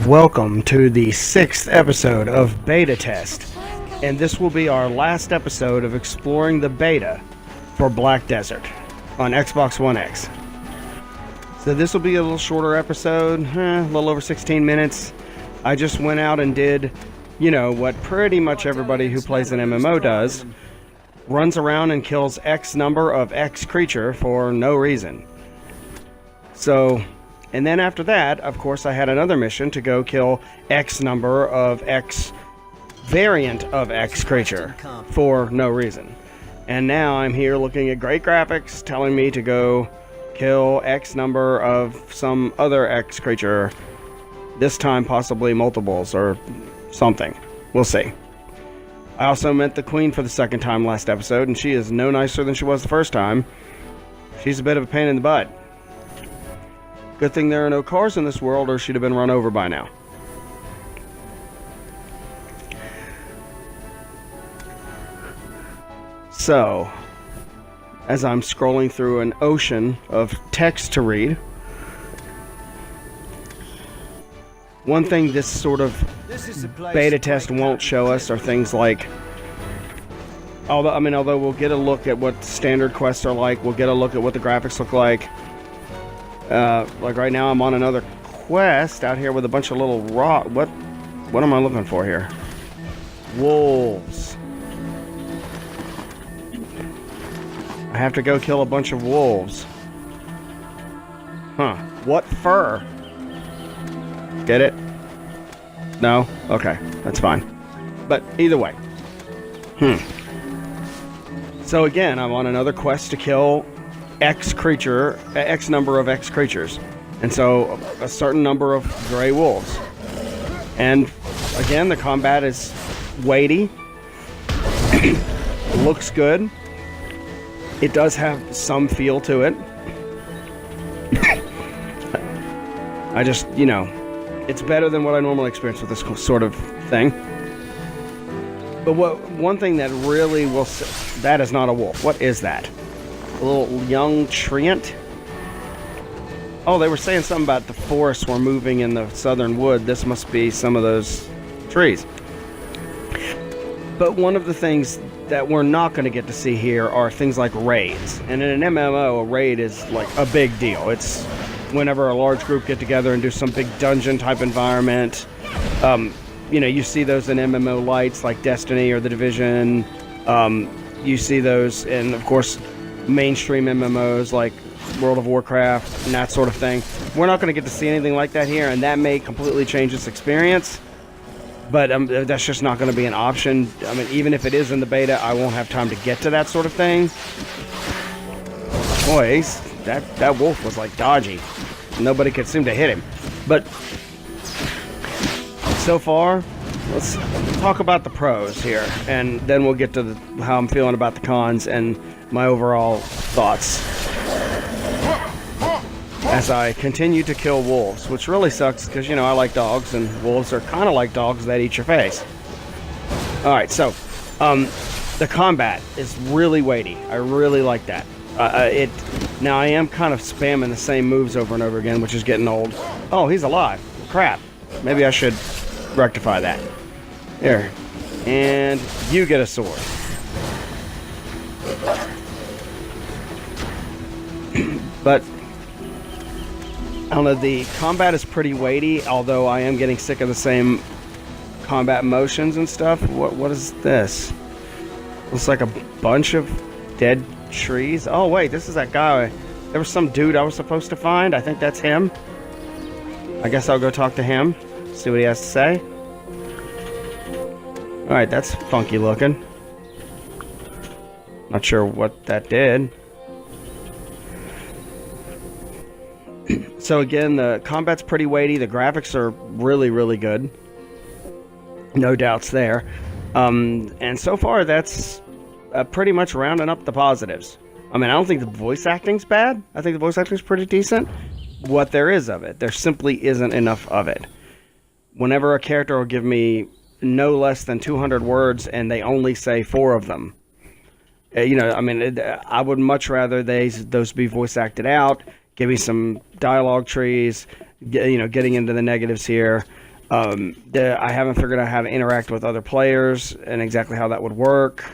Welcome to the 6th episode of Beta Test, and this will be our last episode of exploring the beta for Black Desert on Xbox One X. So this will be a little shorter episode, a little over 16 minutes. I just went out and did, what pretty much everybody who plays an MMO does, runs around and kills X number of X creature for no reason. And then after that, of course, I had another mission to go kill X number of X variant of X creature for no reason. And now I'm here looking at great graphics telling me to go kill X number of some other X creature. This time possibly multiples or something. We'll see. I also met the Queen for the second time last episode, and she is no nicer than she was the first time. She's a bit of a pain in the butt. Good thing there are no cars in this world, or she'd have been run over by now. So, as I'm scrolling through an ocean of text to read, one thing this sort of beta test won't show us are things like, although we'll get a look at what standard quests are like, we'll get a look at what the graphics look like. Like right now I'm on another quest out here with a bunch of little what am I looking for here? Wolves. I have to go kill a bunch of wolves. Huh. What fur? Get it? No? Okay. That's fine. But either way. So again, I'm on another quest to kill X number of X creatures. And so a certain number of gray wolves. And again, the combat is weighty. Looks good. It does have some feel to it. I just, it's better than what I normally experience with this sort of thing. But one thing that really will... That is not a wolf. What is that? A little young treant? Oh, they were saying something about the forests were moving in the southern wood. This must be some of those trees. But one of the things that we're not going to get to see here are things like raids. And in an MMO, a raid is like a big deal. It's whenever a large group get together and do some big dungeon type environment. You see those in MMO lights like Destiny or The Division. You see those in, of course, mainstream MMOs like World of Warcraft and that sort of thing. We're not going to get to see anything like that here, and that may completely change this experience. But that's just not going to be an option. I mean, even if it is in the beta, I won't have time to get to that sort of thing. Boy, that wolf was like dodgy. Nobody could seem to hit him. But so far, let's talk about the pros here, and then we'll get to how I'm feeling about the cons and my overall thoughts as I continue to kill wolves, which really sucks because, I like dogs, and wolves are kind of like dogs that eat your face. Alright, so, the combat is really weighty. I really like that. Now, I am kind of spamming the same moves over and over again, which is getting old. Oh, he's alive. Crap. Maybe I should rectify that. Here. And you get a sword. But I don't know, the combat is pretty weighty, although I am getting sick of the same combat motions and stuff. What is this? Looks like a bunch of dead trees. Oh wait, this is that guy. There was some dude I was supposed to find. I think that's him. I guess I'll go talk to him, see what he has to say. Alright, that's funky looking. Not sure what that did. So again, the combat's pretty weighty. The graphics are really, really good. No doubts there. And so far, that's pretty much rounding up the positives. I mean, I don't think the voice acting's bad. I think the voice acting's pretty decent. What there is of it, there simply isn't enough of it. Whenever a character will give me no less than 200 words and they only say 4 of them, I would much rather those be voice acted out. Give me some dialogue trees, getting into the negatives here. I haven't figured out how to interact with other players and exactly how that would work.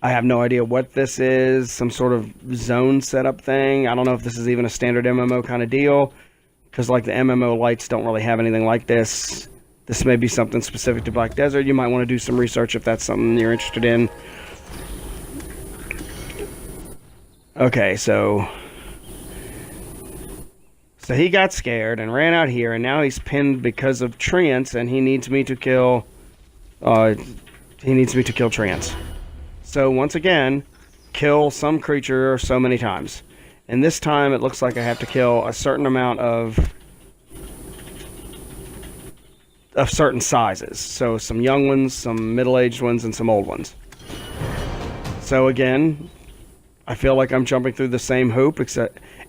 I have no idea what this is, some sort of zone setup thing. I don't know if this is even a standard MMO kind of deal, because like the MMO lights don't really have anything like this. This may be something specific to Black Desert. You might want to do some research if that's something you're interested in. Okay, so he got scared and ran out here, and now he's pinned because of Treants, and he needs me to kill Treants. So once again, kill some creature so many times. And this time it looks like I have to kill a certain amount of certain sizes. So some young ones, some middle-aged ones, and some old ones. So again, I feel like I'm jumping through the same hoop,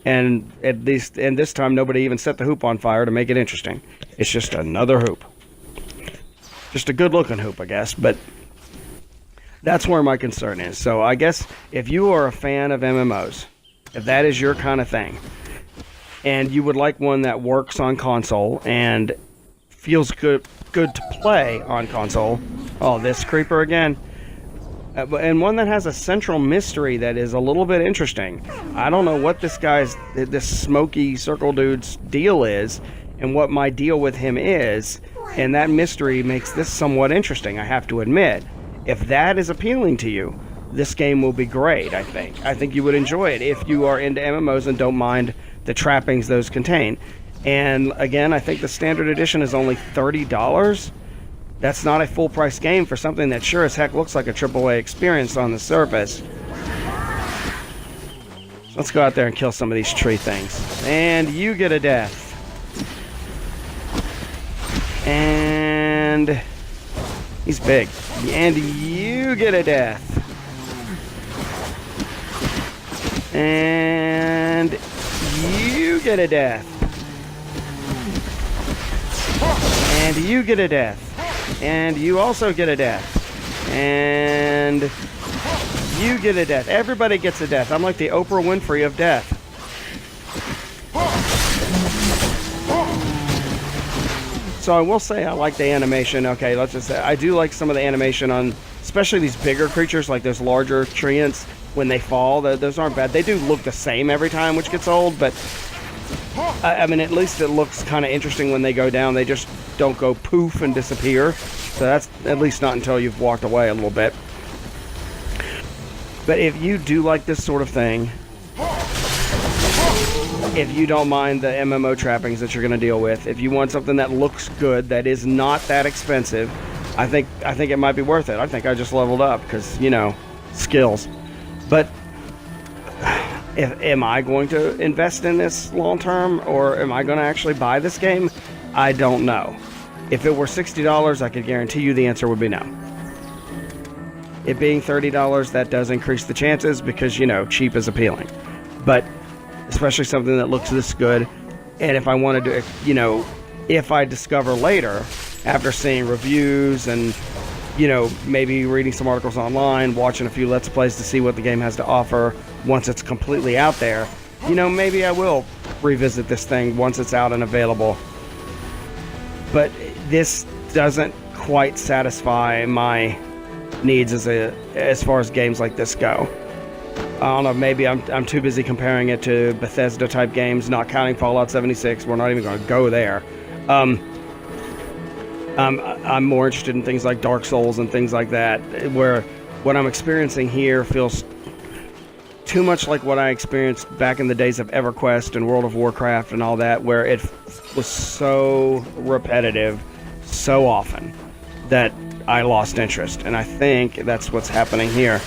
and this time nobody even set the hoop on fire to make it interesting. It's just another hoop. Just a good-looking hoop, I guess, but that's where my concern is. So I guess if you are a fan of MMOs, if that is your kind of thing, and you would like one that works on console and feels good to play on console, oh, this creeper again, and one that has a central mystery that is a little bit interesting. I don't know what this smoky circle dude's deal is, and what my deal with him is, and that mystery makes this somewhat interesting, I have to admit. If that is appealing to you, this game will be great, I think. I think you would enjoy it if you are into MMOs and don't mind the trappings those contain. And again, I think the standard edition is only $30. That's not a full price game for something that sure as heck looks like a AAA experience on the surface. Let's go out there and kill some of these tree things. And you get a death. And he's big. And you get a death. And you get a death. And you get a death. And you also get a death. And you get a death. Everybody gets a death. I'm like the Oprah Winfrey of death. So I will say I like the animation. Okay, let's just say I do like some of the animation on, especially these bigger creatures like those larger treants. When they fall, those aren't bad. They do look the same every time, which gets old, but I mean, at least it looks kind of interesting when they go down. They just don't go poof and disappear. So that's at least not until you've walked away a little bit. But if you do like this sort of thing, if you don't mind the MMO trappings that you're going to deal with, if you want something that looks good, that is not that expensive, I think it might be worth it. I think I just leveled up because, you know, skills. But am I going to invest in this long term, or am I going to actually buy this game? I don't know. If it were $60, I could guarantee you the answer would be no. It being $30, that does increase the chances because, you know, cheap is appealing. But especially something that looks this good, and if I wanted to, you know, if I discover later, after seeing reviews and, you know, maybe reading some articles online, watching a few Let's Plays to see what the game has to offer once it's completely out there, you know, maybe I will revisit this thing once it's out and available. But this doesn't quite satisfy my needs as far as games like this go. I don't know, maybe I'm too busy comparing it to Bethesda type games, not counting Fallout 76. We're not even going to go there. I'm more interested in things like Dark Souls and things like that, where what I'm experiencing here feels too much like what I experienced back in the days of EverQuest and World of Warcraft and all that, where it was so repetitive so often that I lost interest. And I think that's what's happening here.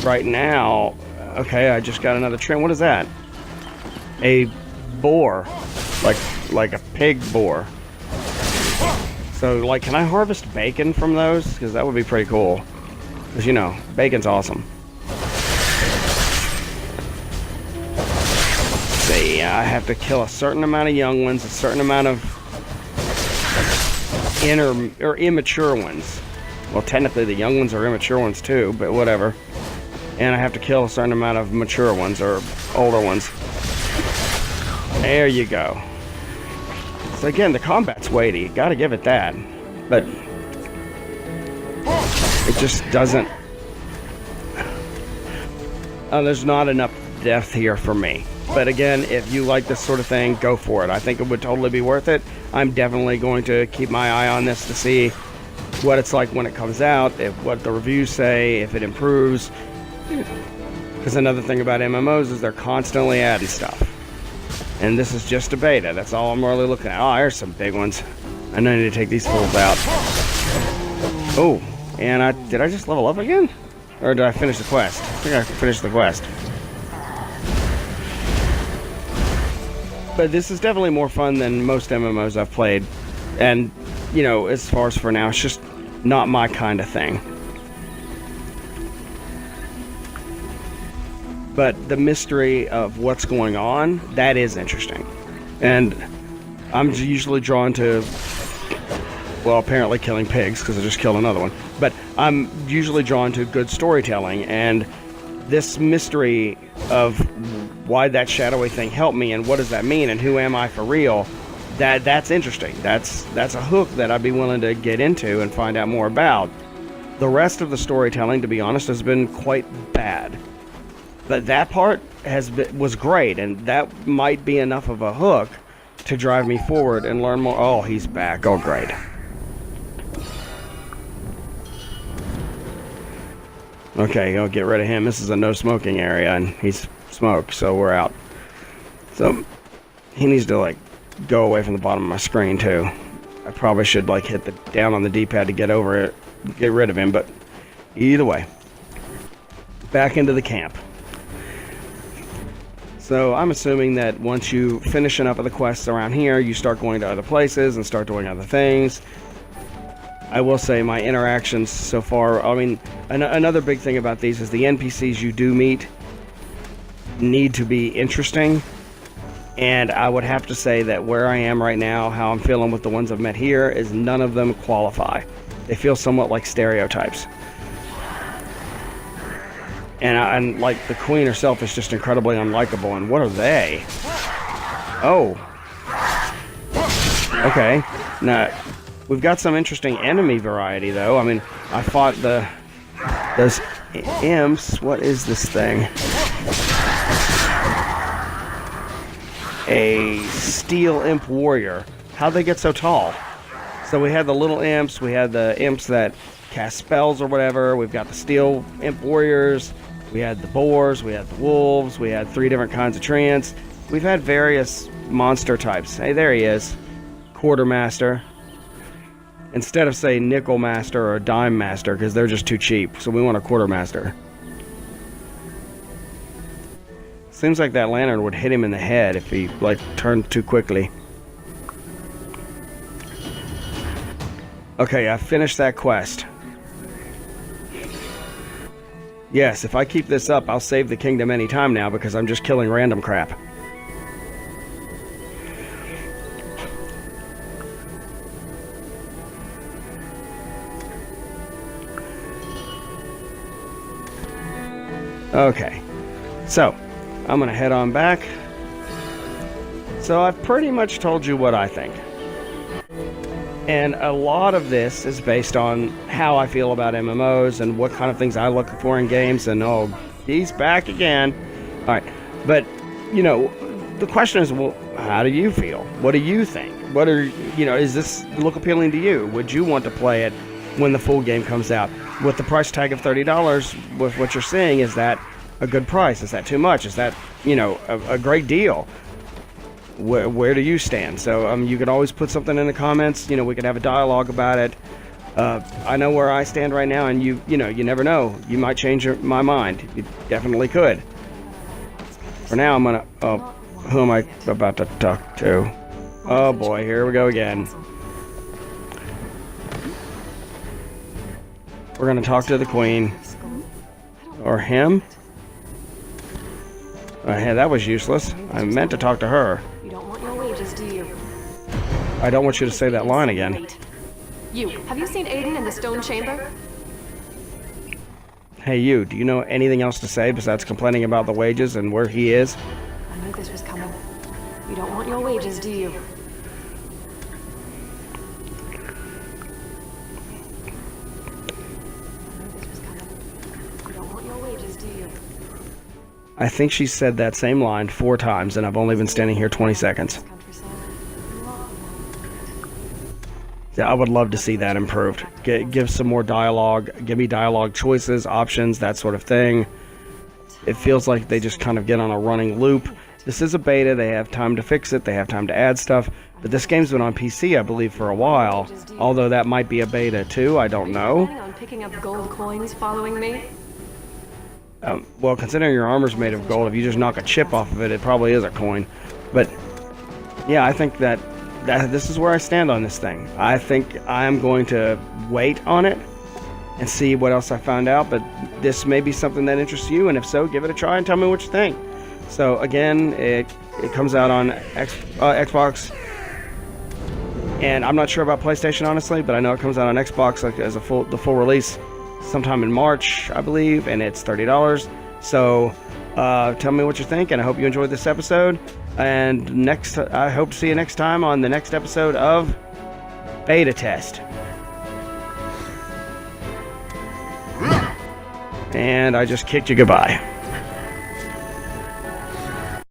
Right now, okay, I just got another trend. What is that? A boar, like a pig boar. So, like, can I harvest bacon from those? Because that would be pretty cool. Because, you know, bacon's awesome. Let's see, I have to kill a certain amount of young ones, a certain amount of immature ones. Well, technically the young ones are immature ones too, but whatever. And I have to kill a certain amount of mature ones or older ones. There you go. So again, the combat's weighty. Gotta give it that. But it just doesn't... there's not enough depth here for me. But again, if you like this sort of thing, go for it. I think it would totally be worth it. I'm definitely going to keep my eye on this to see what it's like when it comes out, what the reviews say, if it improves. Because another thing about MMOs is they're constantly adding stuff. And this is just a beta. That's all I'm really looking at. Oh, there's some big ones. I know I need to take these fools out. Oh, and did I just level up again? Or did I finish the quest? I think I finished the quest. But this is definitely more fun than most MMOs I've played. And, you know, as far as for now, it's just not my kind of thing. But the mystery of what's going on, that is interesting. And I'm usually drawn to, well, apparently killing pigs, because I just killed another one. But I'm usually drawn to good storytelling, and this mystery of why that shadowy thing helped me, and what does that mean, and who am I for real, that's interesting. That's a hook that I'd be willing to get into and find out more about. The rest of the storytelling, to be honest, has been quite bad. But that part was great, and that might be enough of a hook to drive me forward and learn more. Oh, he's back. Oh, great. Okay, I'll get rid of him. This is a no smoking area, and he's smoked, so we're out. So he needs to like go away from the bottom of my screen too. I probably should like hit the down on the D-pad to get over it, get rid of him, but either way, back into the camp. So I'm assuming that once you finish enough of the quests around here, you start going to other places and start doing other things. I will say my interactions so far, I mean, another big thing about these is the NPCs you do meet need to be interesting. And I would have to say that where I am right now, how I'm feeling with the ones I've met here, is none of them qualify. They feel somewhat like stereotypes. And like the queen herself is just incredibly unlikable. And what are they? Oh. Okay. Now, we've got some interesting enemy variety, though. I mean, I fought those imps. What is this thing? A steel imp warrior. How'd they get so tall? So we had the little imps. We had the imps that cast spells or whatever. We've got the steel imp warriors. We had the boars. We had the wolves. We had 3 different kinds of treants. We've had various monster types. Hey, there he is. Quartermaster. Instead of, say, nickel master or dime master, because they're just too cheap. So we want a quartermaster. Seems like that lantern would hit him in the head if he, like, turned too quickly. Okay, I finished that quest. Yes, if I keep this up, I'll save the kingdom anytime now because I'm just killing random crap. Okay, so I'm gonna head on back. So I've pretty much told you what I think. And a lot of this is based on how I feel about MMOs and what kind of things I look for in games. And oh, he's back again. All right, but you know, the question is, well, how do you feel? What do you think? What are, you know, is this look appealing to you? Would you want to play it when the full game comes out? With the price tag of $30, with what you're seeing, is that a good price? Is that too much? Is that, you know, a great deal? Where do you stand? So you can always put something in the comments. You know, we could have a dialogue about it. I know where I stand right now, and you know, you never know. You might change my mind. You definitely could. For now, I'm gonna. Oh, who am I about to talk to? Oh boy, here we go again. We're gonna talk to the queen, or him. Hey, that was useless. I meant to talk to her. You don't want your wages, do you? I don't want you to say that line again. You, have you seen Aiden in the stone chamber? Hey you, do you know anything else to say besides complaining about the wages and where he is? I knew this was coming. You don't want your wages, do you? I think she said that same line 4 times, and I've only been standing here 20 seconds. Yeah, I would love to see that improved. Give some more dialogue. Give me dialogue choices, options, that sort of thing. It feels like they just kind of get on a running loop. This is a beta. They have time to fix it. They have time to add stuff. But this game's been on PC, I believe, for a while. Although that might be a beta too. I don't know. Planning on picking up gold coins following me? Well, considering your armor's made of gold, if you just knock a chip off of it, it probably is a coin. But yeah, I think that this is where I stand on this thing. I think I'm going to wait on it and see what else I found out. But this may be something that interests you, and if so, give it a try and tell me what you think. So again, it comes out on Xbox, and I'm not sure about PlayStation honestly, but I know it comes out on Xbox like as the full release sometime in March, I believe, and it's $30. So tell me what you think, and I hope you enjoyed this episode. And I hope to see you next time on the next episode of Beta Test. And I just kicked you goodbye.